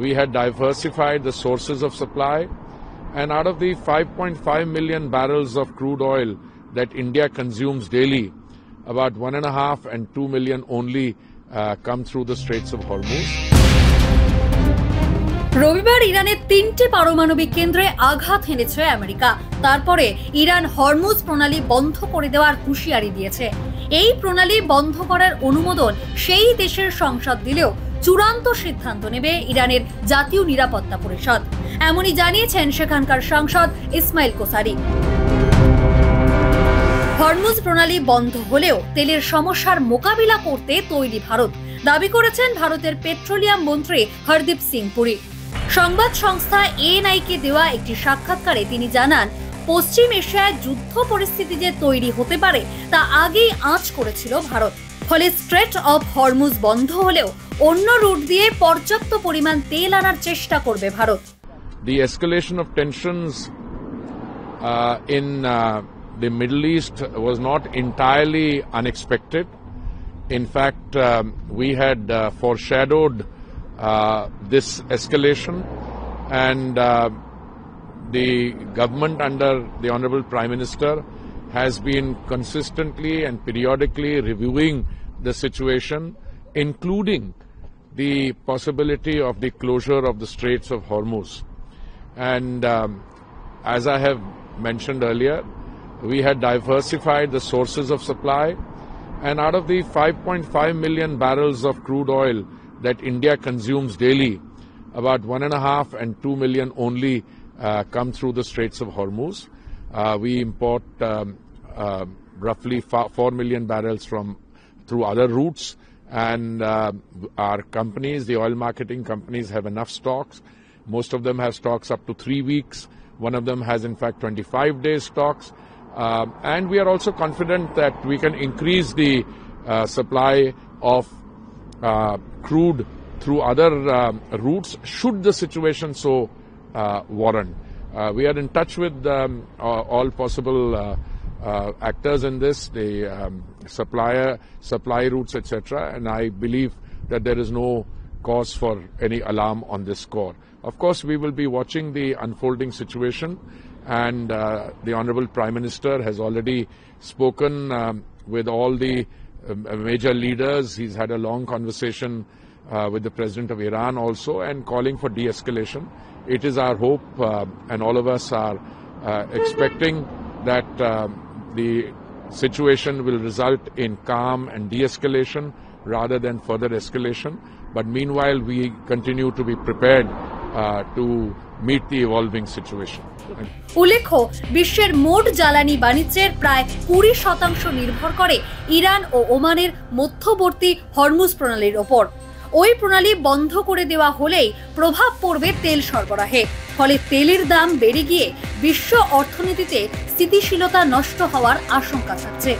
we had diversified the sources of supply, and out of the 5.5 million barrels of crude oil that India consumes daily, about 1.5 and 2 million only come through the Straits of Hormuz. রবিবার ইরানের 3টি পারমাণবিক কেন্দ্রে আঘাত হেনেছে America. তারপরে Iran Hormuz প্রণালী বন্ধ করে দেওয়ার হুঁশিয়ারি দিয়েছে। এই প্রণালী বন্ধ করার অনুমোদন সেই দেশের সংসদ দিলেও চূড়ান্ত সিদ্ধান্ত নেবে ইরানের জাতীয় নিরাপত্তা পরিষদ, এমনই জানিয়েছেন সেখানকার সাংসদ ইসমাইল কোসারি। হরমুজ প্রণালী বন্ধ হলেও তেলের সমস্যার মোকাবিলা করতে তৈরি ভারত, দাবি করেছেন ভারতের পেট্রোলিয়াম মন্ত্রী হরদীপ সিং পুরী। সংবাদ সংস্থা এএনআই-কে দেওয়া একটি সাক্ষাৎকারে তিনি জানান, পশ্চিম এশিয়ায় যুদ্ধ পরিস্থিতি যে তৈরি হতে পারে তা আগেই আঁচ করেছিল ভারত। ফলে স্ট্রেট অফ হরমুজ বন্ধ হলেও অন্য রুট দিয়ে পর্যাপ্ত পরিমাণ তেল আনার চেষ্টা করবে Bharat. The escalation of tensions in the Middle East was not entirely unexpected. In fact, we had foreshadowed this escalation, and the government under the Honorable Prime Minister has been consistently and periodically reviewing the situation, including the possibility of the closure of the Straits of Hormuz. And as I have mentioned earlier, we had diversified the sources of supply, and out of the 5.5 million barrels of crude oil that India consumes daily, about 1.5 and 2 million only come through the Straits of Hormuz. We import roughly 4 million barrels through other routes, and our companies, the oil marketing companies, have enough stocks. Most of them have stocks up to 3 weeks. One of them has in fact 25 days stocks. And we are also confident that we can increase the supply of crude through other routes should the situation so warrant. We are in touch with all possible actors in this, the supply routes, etc. And I believe that there is no cause for any alarm on this score. Of course, we will be watching the unfolding situation, and the Honorable Prime Minister has already spoken with all the major leaders. He's had a long conversation with the President of Iran also, and calling for de-escalation. It is our hope, and all of us are expecting that the situation will result in calm and de-escalation rather than further escalation. But meanwhile, we continue to be prepared to meet the evolving situation. উল্লেখ্য, বিশ্বের মোট জ্বালানি বাণিজ্যের প্রায় 20% নির্ভর করে Iran ও ওমানের মধ্যবর্তী হরমুজ প্রণালীর ওপর। ওই প্রণালী বন্ধ করে দেওয়া হলেই প্রভাব পড়বে তেল সরবরাহে, ফলে তেলের দাম বেড়ে গিয়ে বিশ্ব অর্থনীতিতে স্থিতিশীলতা নষ্ট হওয়ার আশঙ্কা থাকছে।